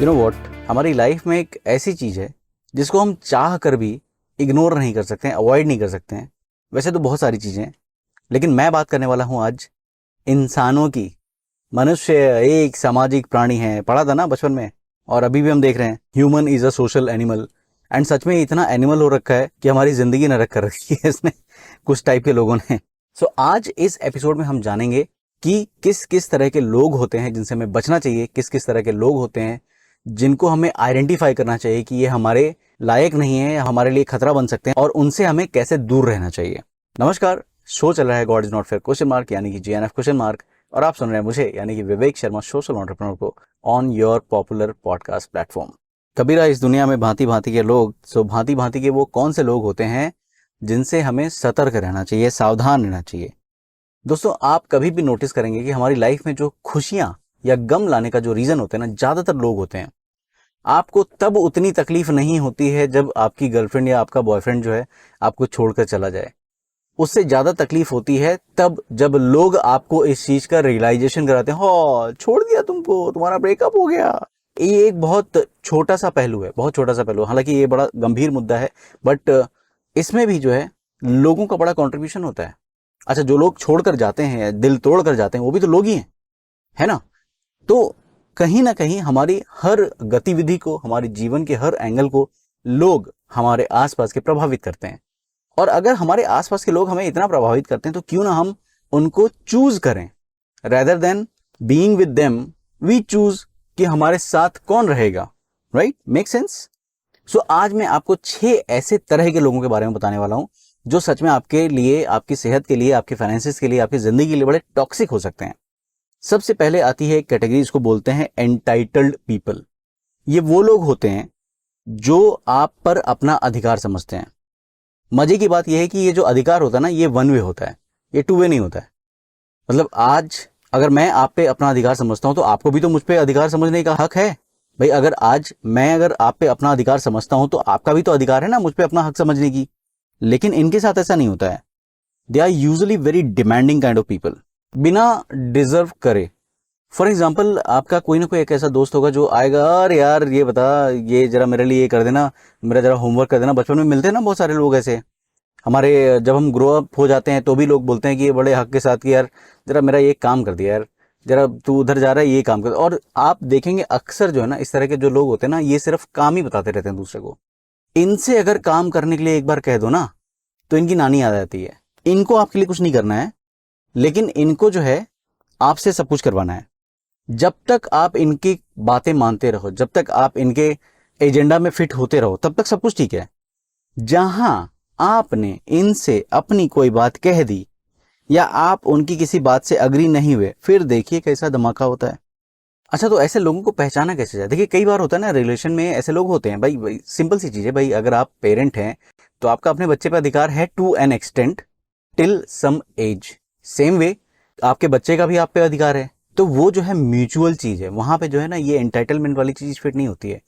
You know what, हमारी life में एक ऐसी चीज है जिसको हम चाह कर भी इग्नोर नहीं कर सकते हैं, अवॉइड नहीं कर सकते हैं। वैसे तो बहुत सारी चीजें हैं, लेकिन मैं बात करने वाला हूं आज इंसानों की। मनुष्य एक सामाजिक प्राणी है, पढ़ा था ना बचपन में, और अभी भी हम देख रहे हैं human is a social animal. And such में इतना एनिमल हो रखा है कि हमारी जिंदगी नरक कर रखी है इसने, कुछ टाइप के लोगों ने। सो आज इस एपिसोड में हम जानेंगे कि किस किस तरह के लोग होते हैं जिनसे हमें बचना चाहिए, किस किस तरह के लोग होते हैं जिनको हमें आइडेंटिफाई करना चाहिए कि ये हमारे लायक नहीं है, हमारे लिए खतरा बन सकते हैं, और उनसे हमें कैसे दूर रहना चाहिए। नमस्कार, शो चल रहा है God is not fair question mark यानी कि GNF क्वेश्चन मार्क, और आप सुन रहे हैं मुझे यानी कि विवेक शर्मा सोशल एंटरप्रेन्योर को on your popular podcast platform. Kabira, इस दुनिया में भांति भांति के लोग, सो भांति भांति के वो कौन से लोग होते हैं जिनसे हमें सतर्क रहना चाहिए, सावधान रहना चाहिए। दोस्तों, आप कभी भी नोटिस करेंगे कि हमारी लाइफ में जो खुशियां या गम लाने का जो रीजन होते हैं ना, ज्यादातर लोग होते हैं। आपको तब उतनी तकलीफ नहीं होती है जब आपकी गर्लफ्रेंड या आपका बॉयफ्रेंड जो है आपको छोड़कर चला जाए। उससे ज्यादा तकलीफ होती है तब जब लोग आपको इस चीज का रियलाइजेशन कराते हैं, हो छोड़ दिया तुमको, तुम्हारा ब्रेकअप हो गया। ये एक बहुत छोटा सा पहलू है, बहुत छोटा सा पहलू। हालांकि ये बड़ा गंभीर मुद्दा है, बट इसमें भी जो है लोगों का बड़ा कॉन्ट्रीब्यूशन होता है। अच्छा, जो लोग छोड़कर जाते हैं, दिल तोड़ कर जाते हैं, वो भी तो लोग ही हैं, है ना। तो कहीं ना कहीं हमारी हर गतिविधि को, हमारे जीवन के हर एंगल को लोग हमारे आसपास के प्रभावित करते हैं। और अगर हमारे आसपास के लोग हमें इतना प्रभावित करते हैं तो क्यों ना हम उनको चूज करें, rather than being with them we choose कि हमारे साथ कौन रहेगा। Right, make sense. सो आज मैं आपको 6 ऐसे तरह के लोगों के बारे में बताने वाला हूं जो सच में आपके लिए, आपकी सेहत के लिए, आपके फाइनेंसिस के लिए, आपकी जिंदगी के लिए बड़े टॉक्सिक हो सकते हैं। सबसे पहले आती है एक कैटेगरी, इसको बोलते हैं एंटाइटल्ड पीपल। ये वो लोग होते हैं जो आप पर अपना अधिकार समझते हैं। मजे की बात यह है कि ये जो अधिकार होता है ना, ये वन वे होता है, ये टू वे नहीं होता है। मतलब आज अगर मैं आप पे अपना अधिकार समझता हूं तो आपको भी तो मुझ पे अधिकार समझने का हक है भाई। अगर आप पे अपना अधिकार समझता हूं तो आपका भी तो अधिकार है ना मुझ पे अपना हक समझने की। लेकिन इनके साथ ऐसा नहीं होता है। They are usually very demanding kind of people, बिना डिजर्व करे। फॉर एग्जाम्पल, आपका कोई ना कोई एक ऐसा दोस्त होगा जो आएगा, अरे यार ये बता, ये जरा मेरे लिए ये कर देना, मेरा जरा होमवर्क कर देना। बचपन में मिलते हैं ना बहुत सारे लोग ऐसे हमारे, जब हम ग्रो अप हो जाते हैं तो भी लोग बोलते हैं कि ये बड़े हक के साथ कि यार जरा मेरा ये काम कर दिया, यार जरा तू उधर जा रहा है ये काम कर। और आप देखेंगे अक्सर जो है ना, इस तरह के जो लोग होते हैं ना, ये सिर्फ काम ही बताते रहते हैं दूसरे को। इनसे अगर काम करने के लिए एक बार कह दो ना तो इनकी नानी आ जाती है। इनको आपके लिए कुछ नहीं करना है, लेकिन इनको जो है आपसे सब कुछ करवाना है। जब तक आप इनकी बातें मानते रहो, जब तक आप इनके एजेंडा में फिट होते रहो, तब तक सब कुछ ठीक है। जहां आपने इनसे अपनी कोई बात कह दी या आप उनकी किसी बात से अग्री नहीं हुए, फिर देखिए कैसा धमाका होता है। अच्छा, तो ऐसे लोगों को पहचाना कैसे जाए? देखिए, कई बार होता है ना रिलेशन में ऐसे लोग होते हैं भाई सिंपल सी चीज है भाई। अगर आप पेरेंट हैं तो आपका अपने बच्चे पर अधिकार है to an extent till some age. Same way आपके बच्चे का भी आप पे अधिकार है। तो वो जो है म्यूचुअल चीज है, वहां पे जो है ना ये एंटाइटलमेंट वाली चीज फिट नहीं होती है।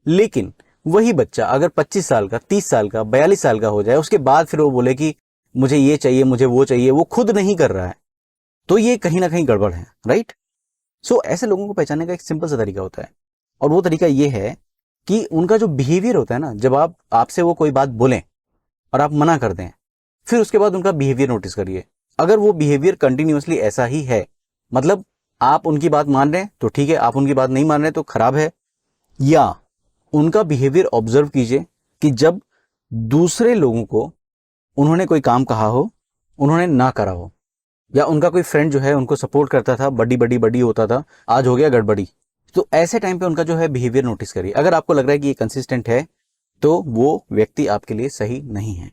लेकिन वही बच्चा अगर 25 साल का, 30 साल का, 42 साल का हो जाए, उसके बाद फिर वो बोले कि मुझे ये चाहिए, मुझे वो चाहिए, वो खुद नहीं कर रहा है, तो ये कहीं ना कहीं गड़बड़ है। राइट। सो ऐसे लोगों को पहचानने का एक सिंपल सा तरीका होता है, और वो तरीका ये है कि उनका जो बिहेवियर होता है ना, जब आपसे वो कोई बात बोलें और आप मना कर दें, फिर उसके बाद उनका बिहेवियर नोटिस करिए। अगर वो बिहेवियर कंटिन्यूअसली ऐसा ही है, मतलब आप उनकी बात मान रहे हैं तो ठीक है, आप उनकी बात नहीं मान रहे तो खराब है। या उनका बिहेवियर ऑब्जर्व कीजिए कि जब दूसरे लोगों को उन्होंने कोई काम कहा हो, उन्होंने ना करा हो, या उनका कोई फ्रेंड जो है उनको सपोर्ट करता था, बड़ी होता था, आज हो गया गड़बड़ी, तो ऐसे टाइम पे उनका जो है बिहेवियर नोटिस करिए। अगर आपको लग रहा है कि ये कंसिस्टेंट है तो वो व्यक्ति आपके लिए सही नहीं है।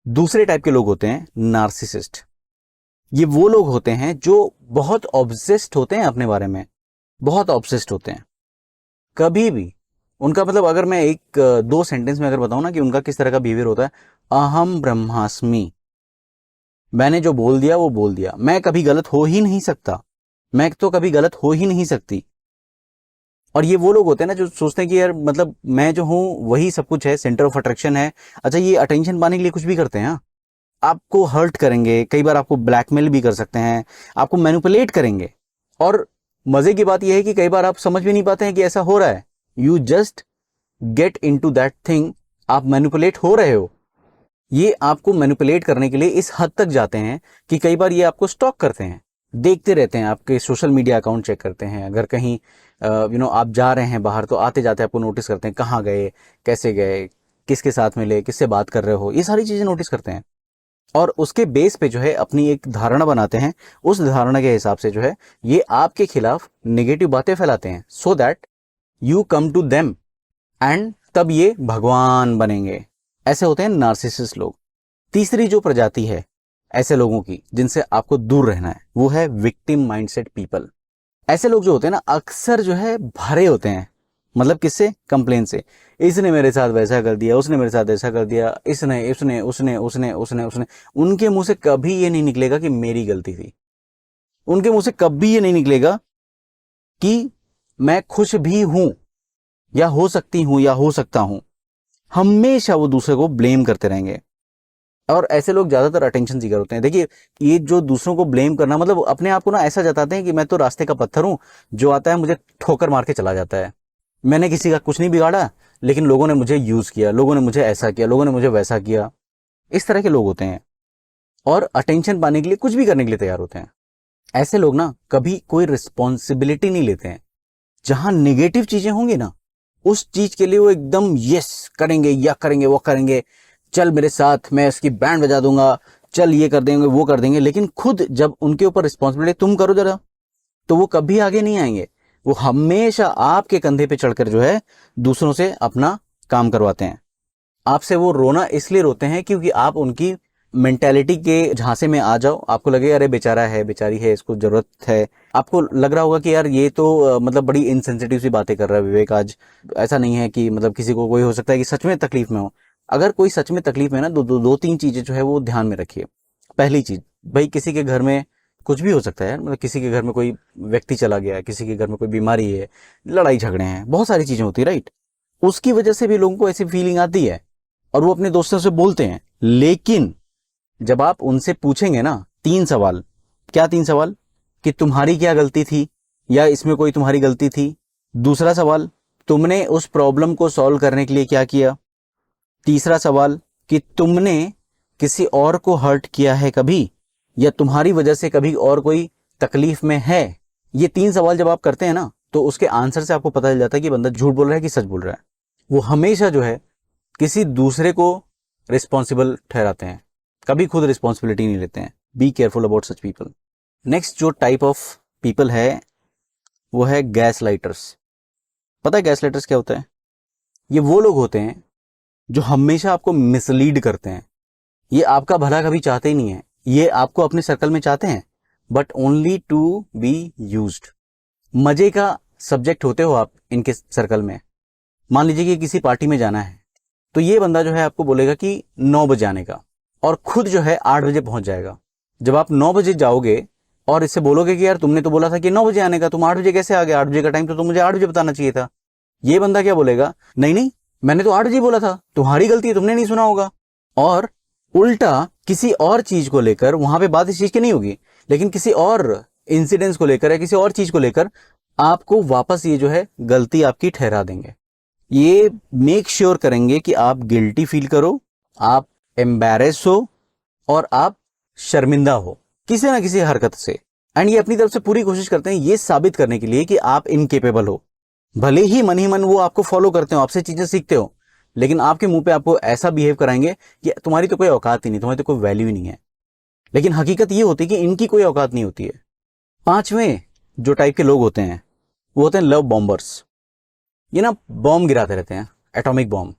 दूसरे टाइप के लोग होते हैं नार्सिसिस्ट। ये वो लोग होते हैं जो बहुत ऑब्सेस्ड होते हैं अपने बारे में, बहुत ऑब्सेस्ड होते हैं। कभी भी उनका मतलब, अगर मैं एक 2 सेंटेंस में अगर बताऊं ना कि उनका किस तरह का बिहेवियर होता है, अहम ब्रह्मास्मि। मैंने जो बोल दिया वो बोल दिया, मैं कभी गलत हो ही नहीं सकता, मैं तो कभी गलत हो ही नहीं सकती। और ये वो लोग होते हैं ना जो सोचते हैं कि यार मतलब मैं जो हूं वही सब कुछ है, सेंटर ऑफ अट्रैक्शन है। अच्छा, ये अटेंशन पाने के लिए कुछ भी करते हैं। आपको हर्ट करेंगे, कई बार आपको ब्लैकमेल भी कर सकते हैं, आपको मैनिपुलेट करेंगे। और मजे की बात यह है कि कई बार आप समझ भी नहीं पाते हैं कि ऐसा हो रहा है, you just get into that thing, आप मैनिपुलेट हो रहे हो। ये आपको मैनिपुलेट करने के लिए इस हद तक जाते हैं कि कई बार ये आपको स्टॉक करते हैं, देखते रहते हैं, आपके सोशल मीडिया अकाउंट चेक करते हैं। अगर कहीं आप जा रहे हैं बाहर तो आते जाते आपको नोटिस करते हैं, कहाँ गए, कैसे गए, किसके साथ मिले, किससे बात कर रहे हो, ये सारी चीजें नोटिस करते हैं। और उसके बेस पे जो है अपनी एक धारणा बनाते हैं। उस धारणा के हिसाब से जो है ये आपके खिलाफ नेगेटिव बातें फैलाते हैं, so that you come to them, and तब ये भगवान बनेंगे। ऐसे होते हैं नार्सिसिस्ट लोग। तीसरी जो प्रजाति है ऐसे लोगों की जिनसे आपको दूर रहना है, वो है विक्टिम माइंडसेट पीपल। ऐसे लोग जो होते हैं ना, अक्सर जो है भरे होते हैं, मतलब किससे, कंप्लेन से। इसने मेरे साथ वैसा कर दिया, उसने मेरे साथ ऐसा कर दिया, इसने उसने उसने उसने उसने उसने उनके मुंह से कभी ये नहीं निकलेगा कि मेरी गलती थी। उनके मुंह से कभी ये नहीं निकलेगा कि मैं खुश भी हूं, या हो सकती हूं, या हो सकता हूं। हमेशा वो दूसरे को ब्लेम करते रहेंगे। और ऐसे लोग ज्यादातर अटेंशन सीकर होते हैं। देखिए, ये जो दूसरों को ब्लेम करना, मतलब अपने आप को ना ऐसा जताते हैं कि मैं तो रास्ते का पत्थर हूं, जो आता है मुझे ठोकर मार के चला जाता है। मैंने किसी का कुछ नहीं बिगाड़ा, लेकिन लोगों ने मुझे यूज किया, लोगों ने मुझे ऐसा किया, लोगों ने मुझे वैसा किया। इस तरह के लोग होते हैं और अटेंशन पाने के लिए कुछ भी करने के लिए तैयार होते हैं। ऐसे लोग ना कभी कोई रिस्पॉन्सिबिलिटी नहीं लेते हैं। जहां नेगेटिव चीजें होंगी ना, उस चीज के लिए वो एकदम यस करेंगे, या करेंगे, वो करेंगे, चल मेरे साथ, मैं इसकी बैंड बजा दूंगा, चल ये कर देंगे, वो कर देंगे। लेकिन खुद जब उनके ऊपर रिस्पॉन्सिबिलिटी तुम करो जरा, तो वो कभी आगे नहीं आएंगे। वो हमेशा आपके कंधे पे चढ़कर जो है दूसरों से अपना काम करवाते हैं। आपसे वो रोना इसलिए रोते हैं क्योंकि आप उनकी मेंटेलिटी के झांसे में आ जाओ। आपको लगे अरे बेचारा है, बेचारी है, इसको जरूरत है। आपको लग रहा होगा कि यार ये तो मतलब बड़ी इनसेंसिटिव सी बातें कर रहा है विवेक आज। ऐसा नहीं है कि मतलब किसी को कोई हो सकता है कि सच में तकलीफ में हो। अगर कोई सच में तकलीफ में ना, दो तीन चीजें जो है वो ध्यान में रखिए। पहली चीज, भाई किसी के घर में कुछ भी हो सकता है, मतलब किसी के घर में कोई व्यक्ति चला गया, किसी के घर में कोई बीमारी है, लड़ाई झगड़े हैं, बहुत सारी चीजें होती है, राइट। उसकी वजह से भी लोगों को ऐसी फीलिंग आती है और वो अपने दोस्तों से बोलते हैं। लेकिन जब आप उनसे पूछेंगे ना 3 सवाल, क्या 3 सवाल, कि तुम्हारी क्या गलती थी, या इसमें कोई तुम्हारी गलती थी। दूसरा सवाल, तुमने उस प्रॉब्लम को सॉल्व करने के लिए क्या किया। तीसरा सवाल, कि तुमने किसी और को हर्ट किया है कभी, या तुम्हारी वजह से कभी और कोई तकलीफ में है। ये 3 सवाल जब आप करते हैं ना, तो उसके आंसर से आपको पता चल जाता है कि बंदा झूठ बोल रहा है कि सच बोल रहा है। वो हमेशा जो है किसी दूसरे को रिस्पॉन्सिबल ठहराते हैं, कभी खुद रिस्पॉन्सिबिलिटी नहीं लेते हैं। Be careful about such people. Next जो टाइप ऑफ पीपल है वो है गैस लाइटर्स। पता है गैस लाइटर्स क्या होता है? ये वो लोग होते हैं जो हमेशा आपको मिसलीड करते हैं। ये आपका भला कभी चाहते ही नहीं है। ये आपको अपने सर्कल में चाहते हैं, but only to be used. मजे का सब्जेक्ट होते हो आप इनके सर्कल में। मान लीजिए कि किसी पार्टी में जाना है, तो ये बंदा जो है आपको बोलेगा कि 9 बजे आने का, और खुद जो है 8 बजे पहुंच जाएगा। जब आप 9 बजे जाओगे और इससे बोलोगे कि यार तुमने तो बोला था कि 9 बजे आने का, तुम 8 बजे कैसे आ गए? 8 बजे का टाइम तो तुम मुझे 8 बजे बताना चाहिए था। ये बंदा क्या बोलेगा, नहीं नहीं, मैंने तो 8 बजे बोला था, तुम्हारी गलती है, तुमने नहीं सुना होगा। और उल्टा किसी और चीज को लेकर, वहां पे बात इस चीज की नहीं होगी, लेकिन किसी और इंसिडेंट्स को लेकर या किसी और चीज को लेकर आपको वापस ये जो है गलती आपकी ठहरा देंगे। ये मेक श्योर करेंगे कि आप गिल्टी फील करो, आप एम्बैरेस हो, और आप शर्मिंदा हो किसी ना किसी हरकत से। एंड ये अपनी तरफ से पूरी कोशिश करते हैं ये साबित करने के लिए कि आप इनकेपेबल हो। भले ही मन वो आपको फॉलो करते हो, आपसे चीजें सीखते हो, लेकिन आपके मुंह पे आपको ऐसा बिहेव कराएंगे कि तुम्हारी तो कोई औकात ही नहीं, तुम्हारी तो कोई वैल्यू ही नहीं है। लेकिन हकीकत ये होती है कि इनकी कोई औकात नहीं होती है। 5वें जो टाइप के लोग होते हैं वो होते हैं लव बॉम्बर्स। ये ना बॉम्ब गिराते रहते हैं, एटॉमिक बॉम्ब।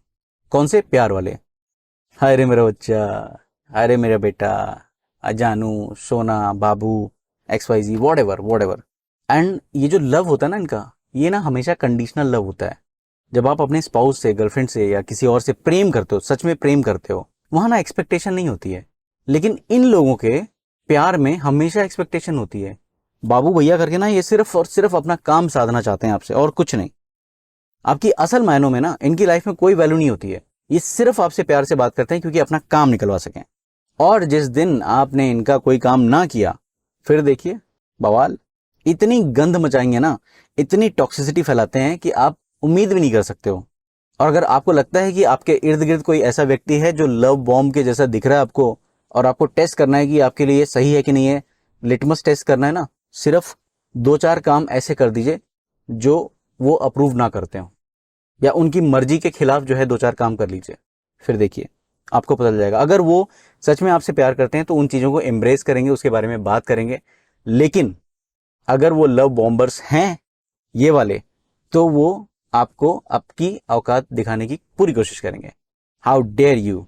कौन से? प्यार वाले। हाय रे मेरा बच्चा, हाय रे मेरा बेटा, अजानू, सोना, बाबू, XYZ, वॉट एवर। एंड ये जो लव होता है ना इनका, ये ना हमेशा कंडीशनल लव होता है। जब आप अपने स्पाउस से, गर्लफ्रेंड से या किसी और से प्रेम करते हो, सच में प्रेम करते हो, वहां ना एक्सपेक्टेशन नहीं होती है। लेकिन इन लोगों के प्यार में हमेशा एक्सपेक्टेशन होती है। बाबू भैया करके ना ये सिर्फ और सिर्फ अपना काम साधना चाहते हैं आपसे, और कुछ नहीं। आपकी असल मायनों में ना इनकी लाइफ में कोई वैल्यू नहीं होती है। ये सिर्फ आपसे प्यार से बात करते हैं क्योंकि अपना काम निकलवा सकें। और जिस दिन आपने इनका कोई काम ना किया, फिर देखिए बवाल। इतनी गंध मचाएंगे ना, इतनी टॉक्सिसिटी फैलाते हैं कि आप उम्मीद भी नहीं कर सकते हो। और अगर आपको लगता है कि आपके इर्द गिर्द कोई ऐसा व्यक्ति है जो लव बॉम्ब के जैसा दिख रहा है आपको, और आपको टेस्ट करना है कि आपके लिए सही है कि नहीं है, लिटमस टेस्ट करना है ना, सिर्फ 2-4 काम ऐसे कर दीजिए जो वो अप्रूव ना करते हो, या उनकी मर्जी के खिलाफ जो है 2-4 काम कर लीजिए, फिर देखिए आपको पता चल जाएगा। अगर वो सच में आपसे प्यार करते हैं तो उन चीज़ों को एम्ब्रेस करेंगे, उसके बारे में बात करेंगे। लेकिन अगर वो लव बॉम्बर्स हैं ये वाले, तो वो आपको आपकी औकात दिखाने की पूरी कोशिश करेंगे। How dare you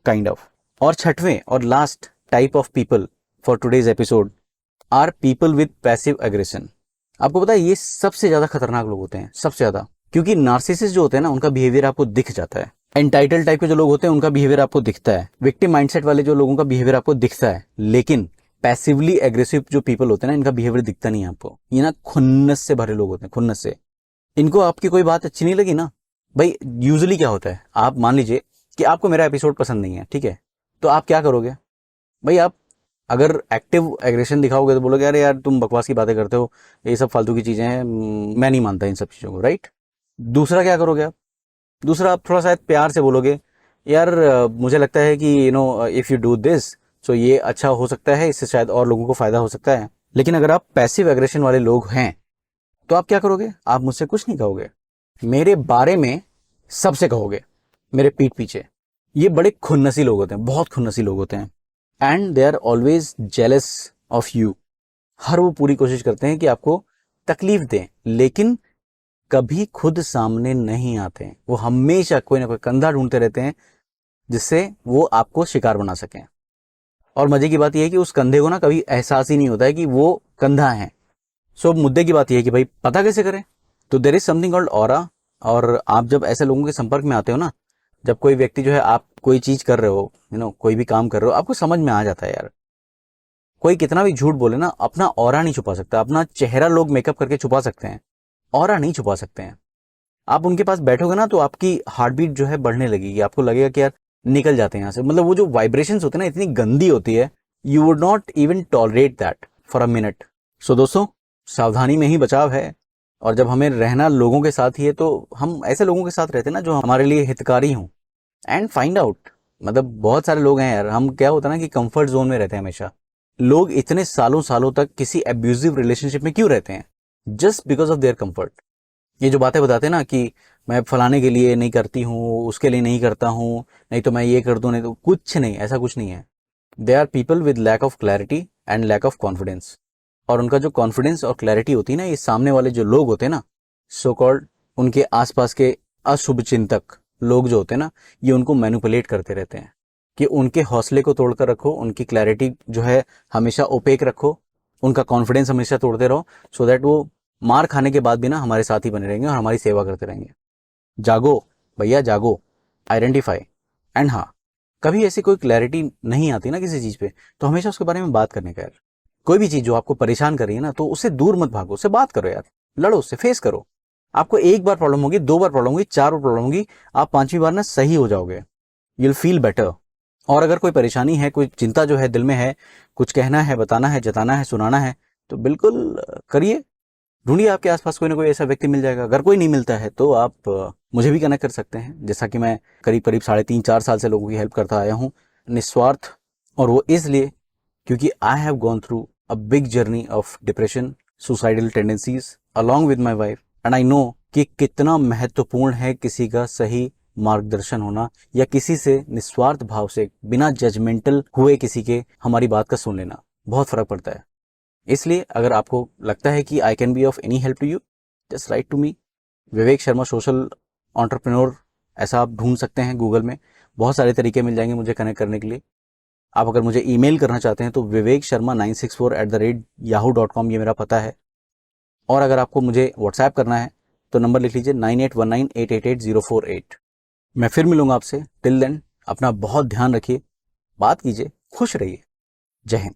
kind of. और छठवें और last type of people for today's episode are people with passive aggression. आपको पता है ये सबसे ज्यादा खतरनाक लोग होते हैं, सबसे ज्यादा, क्योंकि नार्सिसिस्ट जो होते हैं ना उनका बिहेवियर आपको दिख जाता है। एंटाइटल टाइप के जो लोग होते हैं उनका बिहेवियर आपको दिखता है। विक्टिम माइंडसेट वाले जो लोगों का बिहेवियर आपको दिखता है। लेकिन पैसिवली एग्रेसिव जो पीपल होते हैं ना, इनका बिहेवियर दिखता नहीं है आपको। ये ना खुन्नस से भरे लोग होते हैं, खुन्नस से। इनको आपकी कोई बात अच्छी नहीं लगी ना, भाई यूजुअली क्या होता है, आप मान लीजिए कि आपको मेरा एपिसोड पसंद नहीं है, ठीक है, तो आप क्या करोगे भाई? आप अगर एक्टिव एग्रेशन दिखाओगे तो बोलोगे अरे यार तुम बकवास की बातें करते हो, ये सब फालतू की चीजें हैं, मैं नहीं मानता इन सब चीजों को, राइट। दूसरा क्या करोगे आप? दूसरा आप थोड़ा शायद प्यार से बोलोगे, यार मुझे लगता है कि if you do this so ये अच्छा हो सकता है, इससे शायद और लोगों को फायदा हो सकता है। लेकिन अगर आप पैसिव एग्रेशन वाले लोग हैं तो आप क्या करोगे? आप मुझसे कुछ नहीं कहोगे, मेरे बारे में सबसे कहोगे, मेरे पीठ पीछे। ये बड़े खुन्नसी लोग होते हैं, बहुत खुन्नसी लोग होते हैं। And they are always jealous of you. हर वो पूरी कोशिश करते हैं कि आपको तकलीफ दें, लेकिन कभी खुद सामने नहीं आते हैं। वो हमेशा कोई ना कोई कंधा ढूंढते रहते हैं जिससे वो आपको शिकार बना सकें। और मजे की बात यह है कि उस कंधे को ना कभी एहसास ही नहीं होता है कि वो कंधा है। सो मुद्दे की बात यह है कि भाई पता कैसे करें? तो there is something called aura. और आप जब ऐसे लोगों के संपर्क में आते हो ना, जब कोई व्यक्ति जो है, आप कोई चीज कर रहे हो, कोई भी काम कर रहे हो, आपको समझ में आ जाता है यार। कोई कितना भी झूठ बोले ना, अपना ऑरा नहीं छुपा सकता। अपना चेहरा लोग मेकअप करके छुपा सकते हैं, ऑरा नहीं छुपा सकते हैं। आप उनके पास बैठोगे ना तो आपकी हार्ट बीट जो है बढ़ने लगेगी, आपको लगेगा कि यार निकल जाते हैं यहाँ से। मतलब वो जो वाइब्रेशंस होते हैं ना, इतनी गंदी होती है, you would not even tolerate that for a minute. So दोस्तों, सावधानी में ही बचाव है। और जब हमें रहना लोगों के साथ ही है तो हम ऐसे लोगों के साथ रहते हैं ना जो हमारे लिए हितकारी हों। एंड फाइंड आउट, मतलब बहुत सारे लोग हैं यार, हम क्या होता है ना कि कंफर्ट जोन में रहते हैं हमेशा। लोग इतने सालों सालों तक किसी एब्यूजिव रिलेशनशिप में क्यों रहते हैं? Just because of their comfort. ये जो बातें बताते हैं ना कि मैं फलाने के लिए नहीं करती हूँ, उसके लिए नहीं करता हूँ, नहीं तो मैं ये कर दूँ, नहीं तो कुछ नहीं, ऐसा कुछ नहीं है। They are people with lack of clarity and lack of confidence. और उनका जो कॉन्फिडेंस और क्लैरिटी होती है ना, ये सामने वाले जो लोग होते हैं ना, सो कॉल्ड उनके आसपास के अशुभ चिंतक लोग जो होते हैं ना, ये उनको मैनिपुलेट करते रहते हैं कि उनके हौसले को तोड़कर रखो, उनकी क्लैरिटी जो है हमेशा ओपेक रखो, उनका कॉन्फिडेंस हमेशा तोड़ते रहो, सो दैट वो मार खाने के बाद भी ना हमारे साथ ही बने रहेंगे और हमारी सेवा करते रहेंगे। जागो भैया जागो, आइडेंटिफाई। एंड हाँ, कभी ऐसी कोई क्लैरिटी नहीं आती ना किसी चीज पे, तो हमेशा उसके बारे में बात करने का यार। कोई भी चीज जो आपको परेशान कर रही है ना, तो उससे दूर मत भागो, उससे बात करो यार, लड़ो, उससे फेस करो। आपको एक बार प्रॉब्लम होगी, 2 बार प्रॉब्लम होगी, 4 बार प्रॉब्लम होगी, आप 5वीं बार ना सही हो जाओगे। You will feel better. और अगर कोई परेशानी है, कोई चिंता जो है दिल में है, कुछ कहना है, बताना है, जताना है, सुनाना है, तो बिल्कुल करिए। ढूंढिए, आपके आसपास कोई ना कोई ऐसा व्यक्ति मिल जाएगा। अगर कोई नहीं मिलता है तो आप मुझे भी कनेक्ट कर सकते हैं, जैसा कि मैं करीब करीब 3.5-4 साल से लोगों की हेल्प करता आया हूँ, निस्वार्थ। और वो इसलिए क्योंकि I have gone through a big journey of depression, suicidal tendencies along with my wife. And I know कि कितना महत्वपूर्ण है किसी का सही मार्गदर्शन होना, या किसी से निस्वार्थ भाव से बिना जजमेंटल हुए किसी के हमारी बात का सुन लेना। बहुत फर्क पड़ता है। इसलिए अगर आपको लगता है कि I can be of any help to you, just write to me. Vivek Sharma social entrepreneur, ऐसा आप ढूंढ सकते हैं गूगल में। बहुत सारे तरीके मिल जाएंगे मुझे कनेक्ट करने के लिए। आप अगर मुझे ईमेल करना चाहते हैं तो vivek.sharma964@yahoo.com, ये मेरा पता है। और अगर आपको मुझे व्हाट्सएप करना है तो नंबर लिख लीजिए 9819888048। मैं फिर मिलूंगा आपसे। टिल देन अपना बहुत ध्यान रखिए, बात कीजिए, खुश रहिए। जय हिंद।